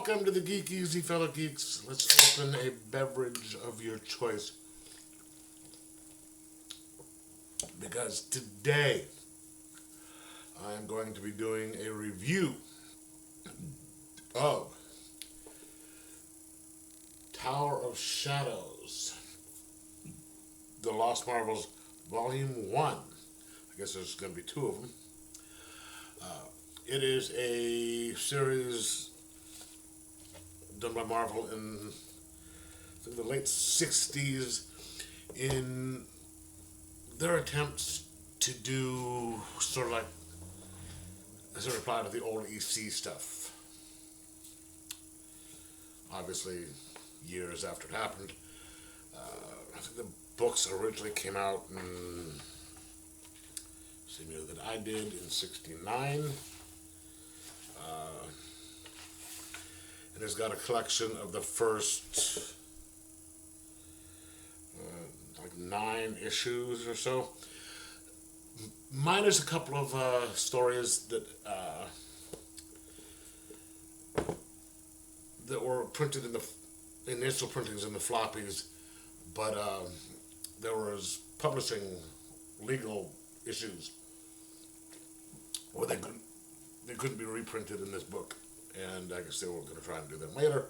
Welcome to the Geek Easy, fellow geeks. Let's open a beverage of your choice. Because today I'm going to be doing a review of Tower of Shadows, The Lost Marvels, Volume 1. I guess there's going to be two of them. It is a series done by Marvel in the late 60s in their attempts to do sort of like as a reply to the old EC stuff. Obviously, years after it happened. I think the books originally came out in same year that I did, in '69. And it's got a collection of the first like 9 issues or so. Minus a couple of stories that were printed in the initial printings in the floppies, but there was publishing legal issues where they couldn't be reprinted in this book, and I guess they were going to try and do them later.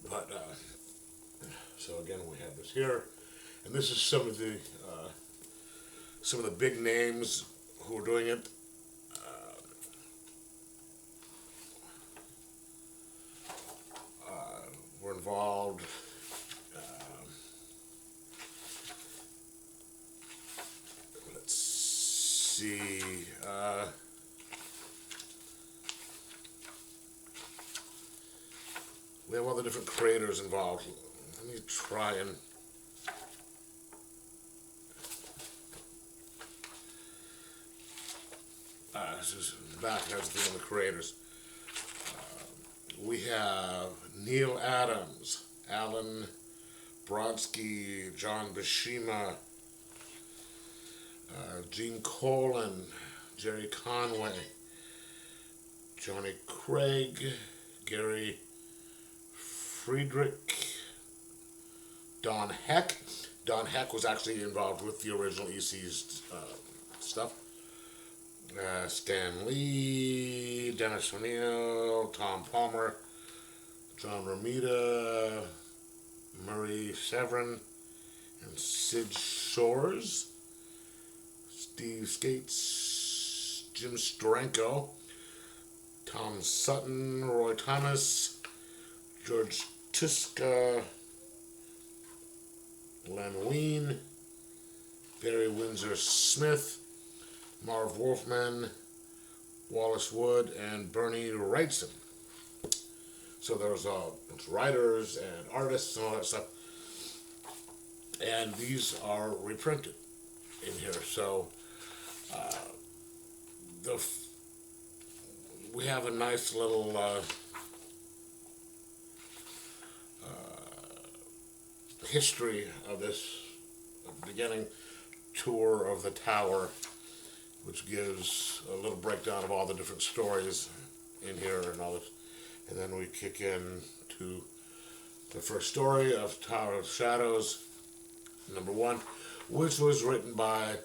But so again, we have this here, and this is some of the big names who are doing it. Were involved. Let's see. We have all the different creators involved. Let me try and this is back has the one of the creators. We have Neil Adams, Alan Brodsky, John Buscema, Gene Colan, Jerry Conway, Johnny Craig, Gary Friedrich, Don Heck. Don Heck was actually involved with the original EC's stuff. Stan Lee, Dennis O'Neill, Tom Palmer, John Romita, Murray Severin, and Sid Shores, Steve Skates, Jim Steranko, Tom Sutton, Roy Thomas, George Tuska, Len Wein, Barry Windsor Smith, Marv Wolfman, Wallace Wood, and Bernie Wrightson. So there's writers and artists and all that stuff. And these are reprinted in here. So we have a nice little history of this beginning tour of the tower, which gives a little breakdown of all the different stories in here and all this. And then we kick in to the first story of Tower of Shadows, number 1, which was written by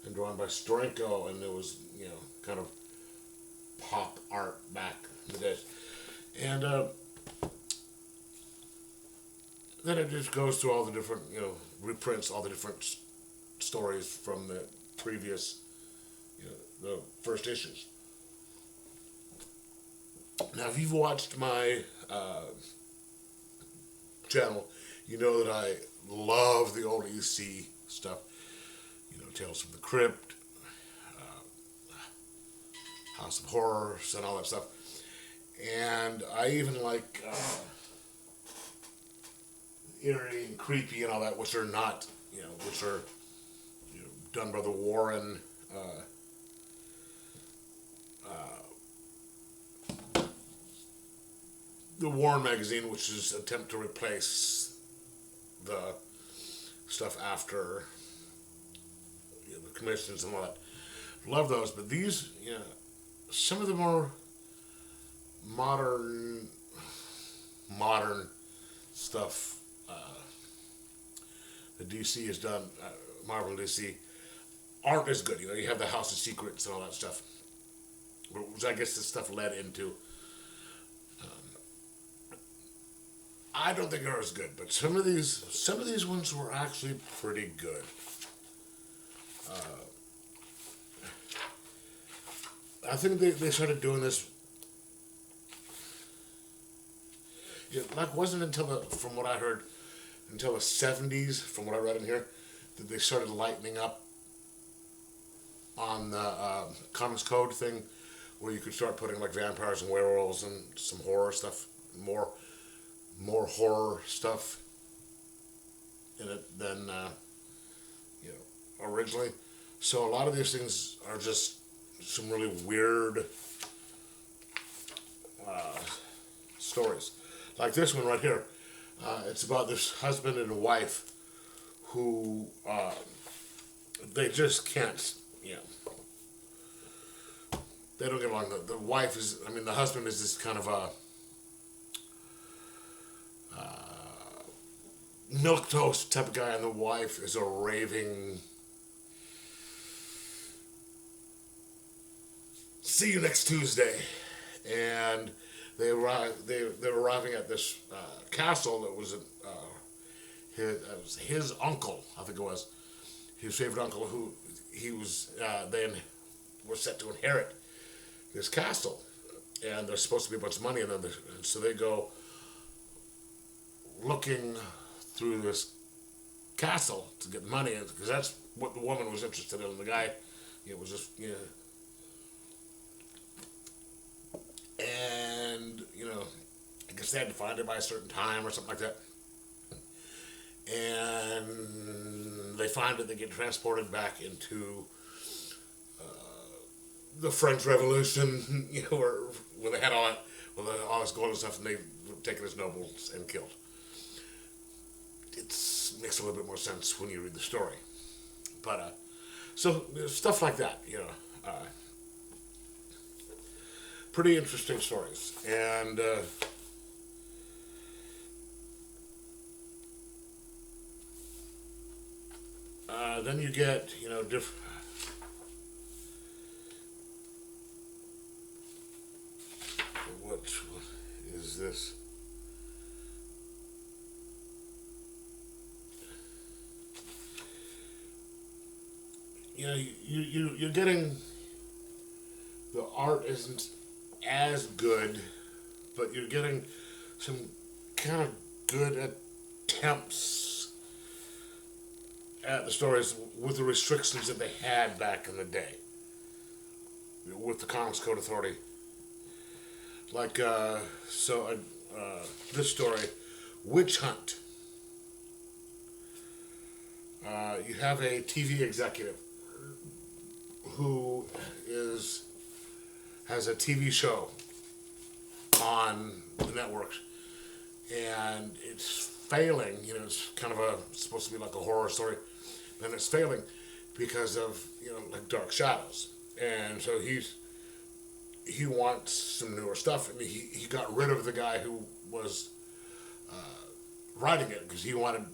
and drawn by Steranko, and it was, kind of pop art back in the days. And then it just goes through all the different, reprints all the different stories from the previous, the first issues. Now, if you've watched my channel, you know that I love the old EC stuff. Tales from the Crypt, House of Horrors, and all that stuff. And I even like eerie and creepy and all that, which are not, which are done by the Warren. The Warren magazine, which is an attempt to replace the stuff after the commissions and all that. Love those, but these, some of them are modern modern stuff that DC has done, Marvel and DC, art is good. You know, you have the House of Secrets and all that stuff, which I guess this stuff led into. I don't think they're as good, but some of these ones were actually pretty good. I think they started doing this. Like wasn't until from what I heard, until the '70s, from what I read in here, that they started lightening up on the Comics Code thing, where you could start putting like vampires and werewolves and some horror stuff, more horror stuff in it than originally. So a lot of these things are just some really weird stories. Like this one right here. It's about this husband and wife who they just can't, they don't get along. The wife is, the husband is this kind of a milquetoast type of guy, and the wife is a raving, see you next Tuesday. And they're arriving at this castle that was his uncle, I think it was, his favorite uncle, who he was then was set to inherit this castle, and there's supposed to be a bunch of money in them, so they go looking through this castle to get money, because that's what the woman was interested in. The guy, was just and I guess they had to find it by a certain time or something like that. And they find it, they get transported back into the French Revolution, where they had all this gold and stuff, and they were taken as nobles and killed. It makes a little bit more sense when you read the story. But, so stuff like that, pretty interesting stories. And then you get, different. What is this? You're getting, the art isn't as good, but you're getting some kind of good attempts at the stories with the restrictions that they had back in the day with the Comics Code Authority. Like, this story, Witch Hunt. You have a TV executive who has a TV show on the networks, and it's failing. It's kind of supposed to be like a horror story, and it's failing because of like Dark Shadows. And so he wants some newer stuff, and he got rid of the guy who was writing it, because he wanted,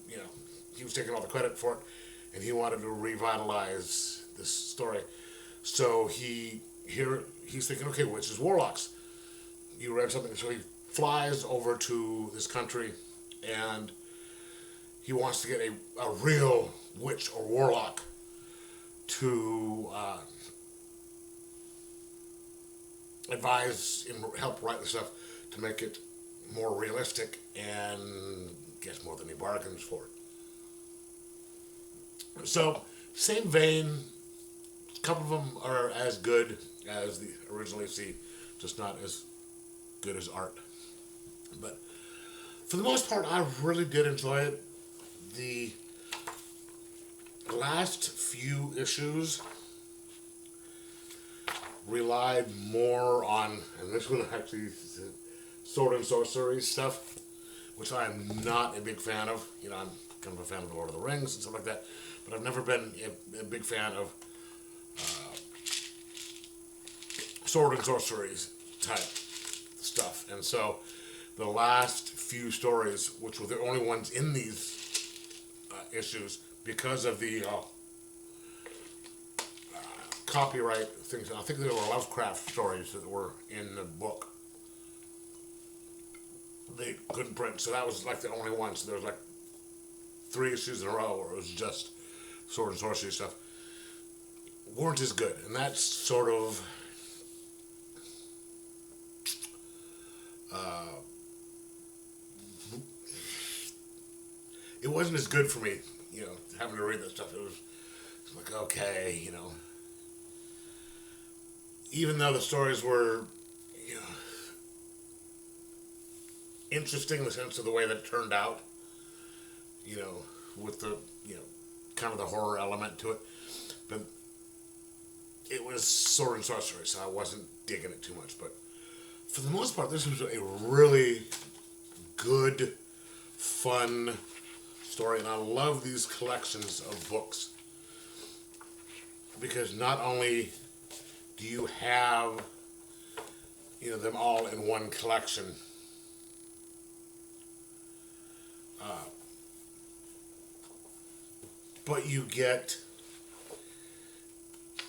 he was taking all the credit for it, and he wanted to revitalize this story. So he's thinking, okay, witches, warlocks. You read something, so he flies over to this country, and he wants to get a real witch or warlock to advise and help write the stuff to make it more realistic and gets more than he bargains for. So, same vein. A couple of them are as good as the originally see, just not as good as art. But for the most part, I really did enjoy it. The last few issues relied more on, and this one actually, sword and sorcery stuff, which I'm not a big fan of. I'm kind of a fan of the Lord of the Rings and stuff like that, but I've never been a big fan of sword and sorcery type stuff. And so the last few stories, which were the only ones in these issues, because of the copyright things, I think there were Lovecraft stories that were in the book, they couldn't print. So that was like the only one. So there was like 3 issues in a row where it was just sword and sorcery stuff. Weren't as good. And that's sort of it wasn't as good for me, you know, having to read that stuff. It was like, okay, you know, even though the stories were, you know, interesting in the sense of the way that it turned out, you know, with the, you know, kind of the horror element to it, but it was sword and sorcery, so I wasn't digging it too much. But for the most part, this was a really good, fun story, and I love these collections of books because not only do you have, you know, them all in one collection, but you get,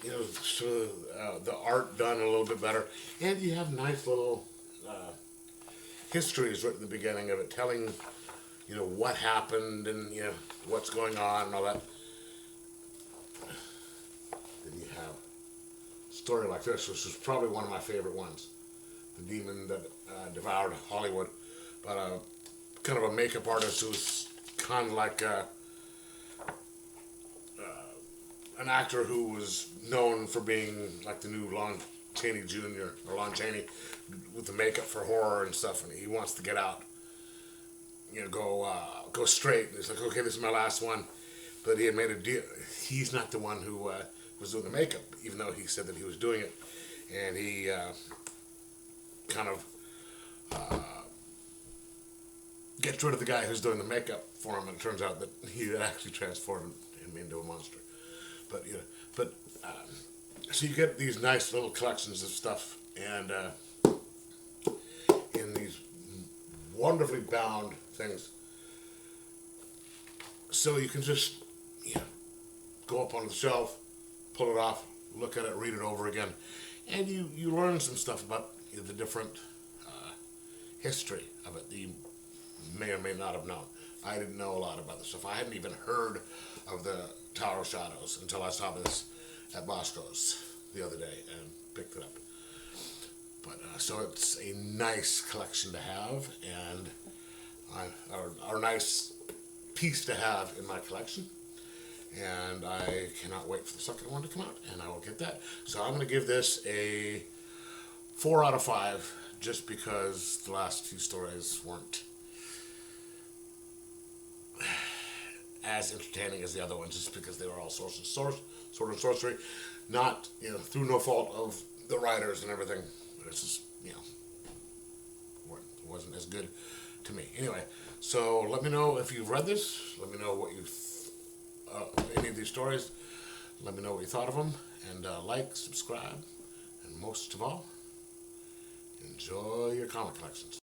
you know, sort of, the art done a little bit better, and you have nice little histories right at the beginning of it, telling, you know, what happened and, you know, what's going on and all that. Then you have a story like this, which is probably one of my favorite ones, The Demon That Devoured Hollywood, but kind of a makeup artist who's kind of like an actor who was known for being like the new Lon Chaney Jr. or Lon Chaney with the makeup for horror and stuff, and he wants to get out, you know, go straight. And he's like, okay, this is my last one, but he had made a deal. He's not the one who was doing the makeup, even though he said that he was doing it, and he kind of gets rid of the guy who's doing the makeup for him, and it turns out that he had actually transformed him into a monster. But you know, so you get these nice little collections of stuff, and in these wonderfully bound things, so you can just, you know, go up on the shelf, pull it off, look at it, read it over again, and you learn some stuff about, you know, the different history of it that you may or may not have known. I didn't know a lot about this stuff. I hadn't even heard of the Tower of Shadows until I saw this at Bosco's the other day and picked it up. But so it's a nice collection to have, and our nice piece to have in my collection. And I cannot wait for the second one to come out, and I will get that. So I'm going to give this a 4 out of 5, just because the last 2 stories weren't as entertaining as the other ones, just because they were all sword and sorcery, not, you know, through no fault of the writers and everything. It's just, you know, it wasn't as good to me. Anyway, so let me know if you've read this. Let me know what you any of these stories. Let me know what you thought of them, and like, subscribe, and most of all, enjoy your comic collections.